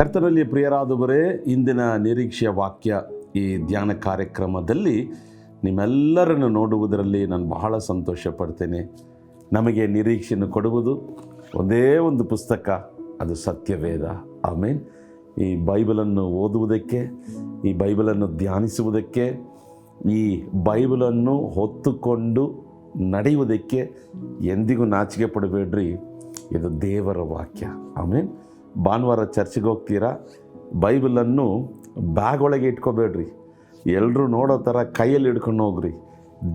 ಕರ್ತನಲ್ಲಿ ಪ್ರಿಯರಾದವರೇ, ಇಂದಿನ ನಿರೀಕ್ಷೆಯ ವಾಕ್ಯ ಈ ಧ್ಯಾನ ಕಾರ್ಯಕ್ರಮದಲ್ಲಿ ನಿಮ್ಮೆಲ್ಲರನ್ನು ನೋಡುವುದರಲ್ಲಿ ನಾನು ಬಹಳ ಸಂತೋಷ ಪಡ್ತೇನೆ. ನಮಗೆ ನಿರೀಕ್ಷೆಯನ್ನು ಕೊಡುವುದು ಒಂದೇ ಒಂದು ಪುಸ್ತಕ, ಅದು ಸತ್ಯವೇದ. ಆಮೇನ್. ಈ ಬೈಬಲನ್ನು ಓದುವುದಕ್ಕೆ, ಈ ಬೈಬಲನ್ನು ಧ್ಯಾನಿಸುವುದಕ್ಕೆ, ಈ ಬೈಬಲನ್ನು ಹೊತ್ತುಕೊಂಡು ನಡೆಯುವುದಕ್ಕೆ ಎಂದಿಗೂ ನಾಚಿಕೆ ಪಡಬೇಡ್ರಿ. ಇದು ದೇವರ ವಾಕ್ಯ. ಆಮೇನ್. ಭಾನುವಾರ ಚರ್ಚಿಗೆ ಹೋಗ್ತೀರಾ, ಬೈಬಲನ್ನು ಬ್ಯಾಗ್ ಒಳಗೆ ಇಟ್ಕೋಬೇಡ್ರಿ, ಎಲ್ಲರೂ ನೋಡೋ ಥರ ಕೈಯಲ್ಲಿ ಹಿಡ್ಕೊಂಡು ಹೋಗ್ರಿ.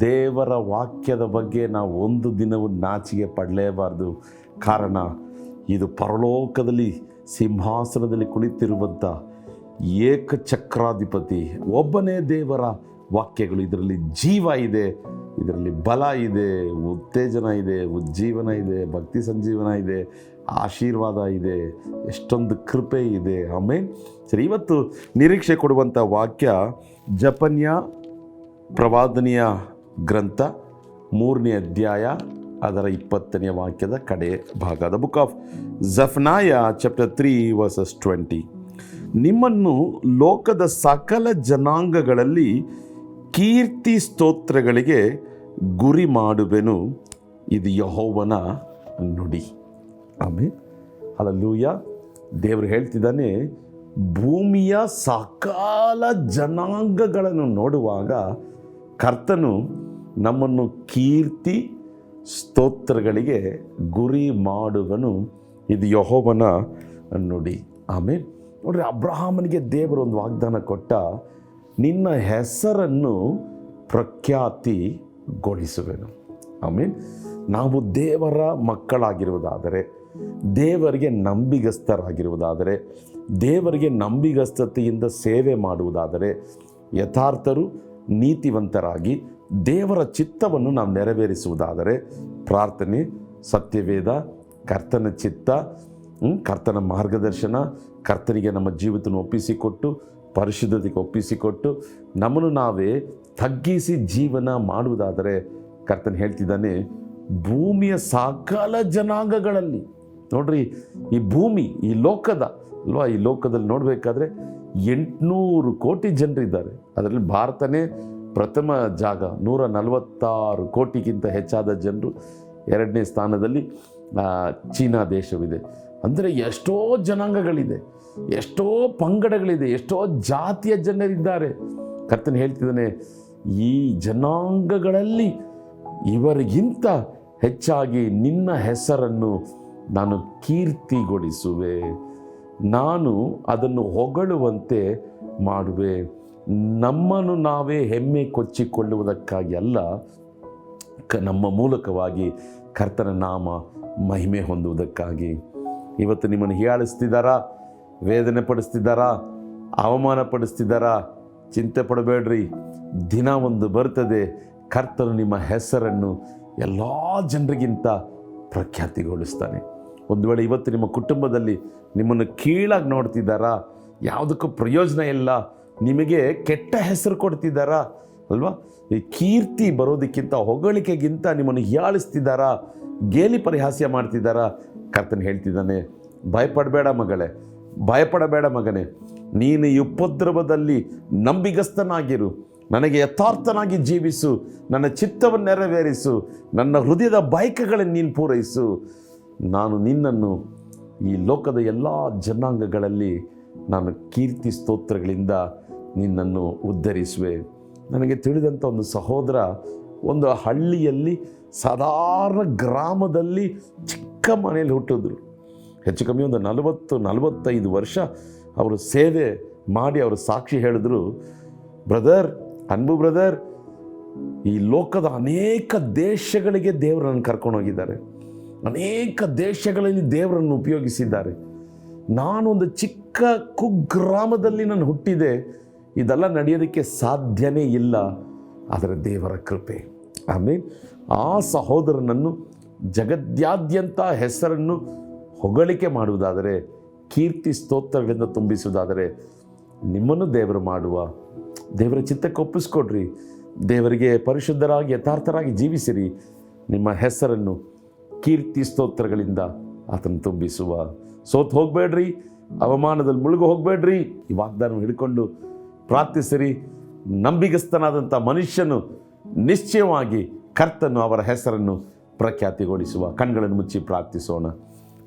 ದೇವರ ವಾಕ್ಯದ ಬಗ್ಗೆ ನಾವು ಒಂದು ದಿನವೂ ನಾಚಿಕೆ ಪಡಲೇಬಾರ್ದು. ಕಾರಣ ಇದು ಪರಲೋಕದಲ್ಲಿ ಸಿಂಹಾಸನದಲ್ಲಿ ಕುಳಿತಿರುವಂಥ ಏಕಚಕ್ರಾಧಿಪತಿ ಒಬ್ಬನೇ ದೇವರ ವಾಕ್ಯಗಳು. ಇದರಲ್ಲಿ ಜೀವ ಇದೆ, ಇದರಲ್ಲಿ ಬಲ ಇದೆ, ಉತ್ತೇಜನ ಇದೆ, ಉಜ್ಜೀವನ ಇದೆ, ಭಕ್ತಿ ಸಂಜೀವನ ಇದೆ, ಆಶೀರ್ವಾದ ಇದೆ, ಎಷ್ಟೊಂದು ಕೃಪೆ ಇದೆ. ಆಮೇಲೆ ಸರಿ, ಇವತ್ತು ನಿರೀಕ್ಷೆ ಕೊಡುವಂಥ ವಾಕ್ಯ ಜಫನ್ಯ ಪ್ರವಾದನೆಯ ಗ್ರಂಥ 3ನೇ ಅಧ್ಯಾಯ ಅದರ 20ನೇ ವಾಕ್ಯದ ಕಡೆ ಭಾಗ. The book of Zephaniah chapter 3 verses 20. ನಿಮ್ಮನ್ನು ಲೋಕದ ಸಕಲ ಜನಾಂಗಗಳಲ್ಲಿ ಕೀರ್ತಿ ಸ್ತೋತ್ರಗಳಿಗೆ ಗುರಿ ಮಾಡುವೆನು, ಇದು ಯೆಹೋವನ ನುಡಿ. ಆಮೇಲೆ ಹಲ್ಲೆಲೂಯಾ. ದೇವರು ಹೇಳ್ತಿದ್ದಾನೆ, ಭೂಮಿಯ ಸಕಲ ಜನಾಂಗಗಳನ್ನು ನೋಡುವಾಗ ಕರ್ತನು ನಮ್ಮನ್ನು ಕೀರ್ತಿ ಸ್ತೋತ್ರಗಳಿಗೆ ಗುರಿ ಮಾಡುವನು, ಇದು ಯೆಹೋವನ ನುಡಿ. ಆಮೇಲೆ ನೋಡ್ರಿ, ಅಬ್ರಹಾಮನಿಗೆ ದೇವರು ಒಂದು ವಾಗ್ದಾನ ಕೊಟ್ಟ, ನಿನ್ನ ಹೆಸರನ್ನು ಪ್ರಖ್ಯಾತಿಗೊಳಿಸುವೆನು. ಆಮೇಲೆ ನಾವು ದೇವರ ಮಕ್ಕಳಾಗಿರುವುದಾದರೆ, ದೇವರಿಗೆ ನಂಬಿಗಸ್ತರಾಗಿರುವುದಾದರೆ, ದೇವರಿಗೆ ನಂಬಿಗಸ್ತತೆಯಿಂದ ಸೇವೆ ಮಾಡುವುದಾದರೆ, ಯಥಾರ್ಥರು ನೀತಿವಂತರಾಗಿ ದೇವರ ಚಿತ್ತವನ್ನು ನಾವು ನೆರವೇರಿಸುವುದಾದರೆ, ಪ್ರಾರ್ಥನೆ, ಸತ್ಯವೇದ, ಕರ್ತನ ಚಿತ್ತ, ಕರ್ತನ ಮಾರ್ಗದರ್ಶನ, ಕರ್ತನಿಗೆ ನಮ್ಮ ಜೀವಿತವನ್ನು ಒಪ್ಪಿಸಿಕೊಟ್ಟು, ಪರಿಶುದ್ಧತೆಗೆ ಒಪ್ಪಿಸಿಕೊಟ್ಟು ನಮ್ಮನ್ನು ನಾವೇ ತಗ್ಗಿಸಿ ಜೀವನ ಮಾಡುವುದಾದರೆ, ಕರ್ತನ ಹೇಳ್ತಿದ್ದಾನೆ, ಭೂಮಿಯ ಸಕಲ ಜನಾಂಗಗಳಲ್ಲಿ ನೋಡ್ರಿ, ಈ ಭೂಮಿ, ಈ ಲೋಕದ ಅಲ್ವಾ, ಈ ಲೋಕದಲ್ಲಿ ನೋಡಬೇಕಾದ್ರೆ 800 ಕೋಟಿ ಜನರಿದ್ದಾರೆ. ಅದರಲ್ಲಿ ಭಾರತನೇ ಪ್ರಥಮ ಜಾಗ, 146 ಕೋಟಿಗಿಂತ ಹೆಚ್ಚಾದ ಜನರು. 2ನೇ ಸ್ಥಾನದಲ್ಲಿ ಚೀನಾ ದೇಶವಿದೆ. ಅಂದರೆ ಎಷ್ಟೋ ಜನಾಂಗಗಳಿದೆ, ಎಷ್ಟೋ ಪಂಗಡಗಳಿದೆ, ಎಷ್ಟೋ ಜಾತಿಯ ಜನರಿದ್ದಾರೆ. ಕರ್ತನ ಹೇಳ್ತಿದ್ದಾನೆ, ಈ ಜನಾಂಗಗಳಲ್ಲಿ ಇವರಿಗಿಂತ ಹೆಚ್ಚಾಗಿ ನಿನ್ನ ಹೆಸರನ್ನು ನಾನು ಕೀರ್ತಿಗೊಳಿಸುವೆ, ನಾನು ಅದನ್ನು ಹೊಗಳುವಂತೆ ಮಾಡುವೆ. ನಮ್ಮನ್ನು ನಾವೇ ಹೆಮ್ಮೆ ಕೊಚ್ಚಿಕೊಳ್ಳುವುದಕ್ಕಾಗಿ ಅಲ್ಲ, ನಮ್ಮ ಮೂಲಕವಾಗಿ ಕರ್ತನ ನಾಮ ಮಹಿಮೆ ಹೊಂದುವುದಕ್ಕಾಗಿ. ಇವತ್ತು ನಿಮ್ಮನ್ನು ಹೀಯಾಳಿಸ್ತಿದ್ದಾರಾ, ವೇದನೆ ಪಡಿಸ್ತಿದ್ದಾರಾ, ಅವಮಾನ ಪಡಿಸ್ತಿದ್ದಾರಾ, ಚಿಂತೆ ಪಡಬೇಡ್ರಿ. ದಿನ ಒಂದು ಬರ್ತದೆ, ಕರ್ತನು ನಿಮ್ಮ ಹೆಸರನ್ನು ಎಲ್ಲ ಜನರಿಗಿಂತ ಪ್ರಖ್ಯಾತಿಗೊಳಿಸ್ತಾನೆ. ಒಂದು ವೇಳೆ ಇವತ್ತು ನಿಮ್ಮ ಕುಟುಂಬದಲ್ಲಿ ನಿಮ್ಮನ್ನು ಕೀಳಾಗಿ ನೋಡ್ತಿದ್ದಾರಾ, ಯಾವುದಕ್ಕೂ ಪ್ರಯೋಜನ ಇಲ್ಲ, ನಿಮಗೆ ಕೆಟ್ಟ ಹೆಸರು ಕೊಡ್ತಿದ್ದಾರಾ ಅಲ್ವಾ, ಈ ಕೀರ್ತಿ ಬರೋದಕ್ಕಿಂತ ಹೊಗಳಿಕೆಗಿಂತ ನಿಮ್ಮನ್ನು ಹೀಯಾಳಿಸ್ತಿದ್ದಾರಾ, ಗೇಲಿ ಪರಿಹಾಸ್ಯ ಮಾಡ್ತಿದ್ದಾರಾ, ಕರ್ತನ ಹೇಳ್ತಿದ್ದಾನೆ, ಭಯಪಡಬೇಡ ಮಗಳೇ, ಭಯಪಡಬೇಡ ಮಗನೇ, ನೀನು ಈ ಉಪದ್ರವದಲ್ಲಿ ನಂಬಿಗಸ್ತನಾಗಿರು, ನನಗೆ ಯಥಾರ್ಥನಾಗಿ ಜೀವಿಸು, ನನ್ನ ಚಿತ್ತವನ್ನು ನೆರವೇರಿಸು, ನನ್ನ ಹೃದಯದ ಬಯಕೆಗಳನ್ನು ನೀನು ಪೂರೈಸು. ನಾನು ನಿನ್ನನ್ನು ಈ ಲೋಕದ ಎಲ್ಲ ಜನಾಂಗಗಳಲ್ಲಿ ನಾನು ಕೀರ್ತಿ ಸ್ತೋತ್ರಗಳಿಂದ ನಿನ್ನನ್ನು ಉದ್ಧರಿಸುವೆ. ನನಗೆ ತಿಳಿದಂಥ ಒಂದು ಸಹೋದರ ಒಂದು ಹಳ್ಳಿಯಲ್ಲಿ ಸಾಧಾರಣ ಗ್ರಾಮದಲ್ಲಿ ಚಿಕ್ಕ ಮನೆಯಲ್ಲಿ ಹುಟ್ಟಿದ್ರು. ಹೆಚ್ಚು ಕಮ್ಮಿ ಒಂದು 40-45 ವರ್ಷ ಅವರು ಸೇವೆ ಮಾಡಿ ಅವರು ಸಾಕ್ಷಿ ಹೇಳಿದ್ರು, ಬ್ರದರ್, ಅನ್ಬು ಬ್ರದರ್, ಈ ಲೋಕದ ಅನೇಕ ದೇಶಗಳಿಗೆ ದೇವರನ್ನು ಕರ್ಕೊಂಡೋಗಿದ್ದಾರೆ, ಅನೇಕ ದೇಶಗಳಲ್ಲಿ ದೇವರನ್ನು ಉಪಯೋಗಿಸಿದ್ದಾರೆ. ನಾನೊಂದು ಚಿಕ್ಕ ಕುಗ್ರಾಮದಲ್ಲಿ ನಾನು ಹುಟ್ಟಿದೆ, ಇದೆಲ್ಲ ನಡೆಯೋದಕ್ಕೆ ಸಾಧ್ಯನೇ ಇಲ್ಲ, ಆದರೆ ದೇವರ ಕೃಪೆ. ಆಮೇಲೆ ಆ ಸಹೋದರನನ್ನು ಜಗದ್ಯಾದ್ಯಂತ ಹೆಸರನ್ನು ಹೊಗಳಿಕೆ ಮಾಡುವುದಾದರೆ, ಕೀರ್ತಿ ಸ್ತೋತ್ರಗಳಿಂದ ತುಂಬಿಸುವುದಾದರೆ, ನಿಮ್ಮನ್ನು ದೇವರು ಮಾಡುವ ದೇವರ ಚಿತ್ತಕ್ಕೆ ಒಪ್ಪಿಸ್ಕೊಡ್ರಿ. ದೇವರಿಗೆ ಪರಿಶುದ್ಧರಾಗಿ ಯಥಾರ್ಥರಾಗಿ ಜೀವಿಸಿರಿ. ನಿಮ್ಮ ಹೆಸರನ್ನು ಕೀರ್ತಿ ಸ್ತೋತ್ರಗಳಿಂದ ಆತನ ತುಂಬಿಸುವ. ಸೋತು ಹೋಗಬೇಡ್ರಿ, ಅವಮಾನದಲ್ಲಿ ಮುಳುಗು ಹೋಗಬೇಡ್ರಿ. ಈ ವಾಗ್ದಾನ ಹಿಡ್ಕೊಂಡು ಪ್ರಾರ್ಥಿಸಿರಿ. ನಂಬಿಗಸ್ತನಾದಂಥ ಮನುಷ್ಯನು ನಿಶ್ಚಯವಾಗಿ ಕರ್ತನು ಅವರ ಹೆಸರನ್ನು ಪ್ರಖ್ಯಾತಿಗೊಳಿಸುವ. ಕಣ್ಗಳನ್ನು ಮುಚ್ಚಿ ಪ್ರಾರ್ಥಿಸೋಣ.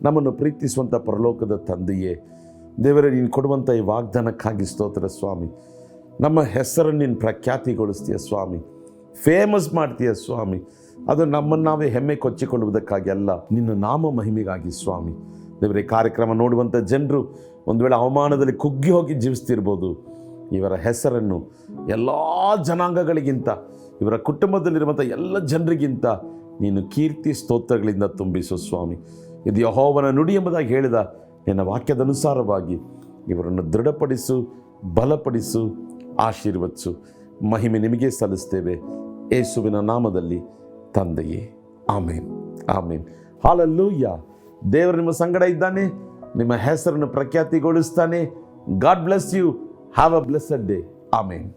ನಮ್ಮನ್ನು ಪ್ರೀತಿಸುವಂಥ ಪರಲೋಕದ ತಂದೆಯೇ, ದೇವರೇ, ನೀನು ಕೊಡುವಂಥ ಈ ವಾಗ್ದಾನಕ್ಕಾಗಿ ಸ್ತೋತ್ರ ಸ್ವಾಮಿ. ನಮ್ಮ ಹೆಸರನ್ನು ನೀನು ಪ್ರಖ್ಯಾತಿಗೊಳಿಸ್ತೀಯ ಸ್ವಾಮಿ, ಫೇಮಸ್ ಮಾಡ್ತೀಯ ಸ್ವಾಮಿ. ಅದು ನಮ್ಮನ್ನು ನಾವೇ ಹೆಮ್ಮೆ ಕೊಚ್ಚಿಕೊಳ್ಳುವುದಕ್ಕಾಗಿ ಅಲ್ಲ, ನಿನ್ನ ನಾಮ ಮಹಿಮೆಗಾಗಿ ಸ್ವಾಮಿ. ದೇವರೇ, ಕಾರ್ಯಕ್ರಮ ನೋಡುವಂಥ ಜನರು ಒಂದು ವೇಳೆ ಅವಮಾನದಲ್ಲಿ ಕುಗ್ಗಿ ಹೋಗಿ ಜೀವಿಸ್ತಿರ್ಬೋದು. ಇವರ ಹೆಸರನ್ನು ಎಲ್ಲ ಜನಾಂಗಗಳಿಗಿಂತ, ಇವರ ಕುಟುಂಬದಲ್ಲಿರುವಂಥ ಎಲ್ಲ ಜನರಿಗಿಂತ ನೀನು ಕೀರ್ತಿ ಸ್ತೋತ್ರಗಳಿಂದ ತುಂಬಿಸು ಸ್ವಾಮಿ. ಇದು ಯೆಹೋವನ ನುಡಿ ಎಂಬುದಾಗಿ ಹೇಳಿದ ನಿನ್ನ ವಾಕ್ಯದ ಅನುಸಾರವಾಗಿ ಇವರನ್ನು ದೃಢಪಡಿಸು, ಬಲಪಡಿಸು, ಆಶೀರ್ವದಿಸು. ಮಹಿಮೆ ನಿಮಗೆ ಸಲ್ಲಿಸ್ತೇವೆ ಯೇಸುವಿನ ನಾಮದಲ್ಲಿ ತಂದೆಯೇ, ಆಮೇನ್, ಆಮೇನ್. ಹಾಲೆಲೂಯ. ದೇವರು ನಿಮ್ಮ ಸಂಗಡ ಇದ್ದಾನೆ, ನಿಮ್ಮ ಹೆಸರನ್ನು ಪ್ರಖ್ಯಾತಿಗೊಳಿಸ್ತಾನೆ. God bless you. Have a blessed day. Amen.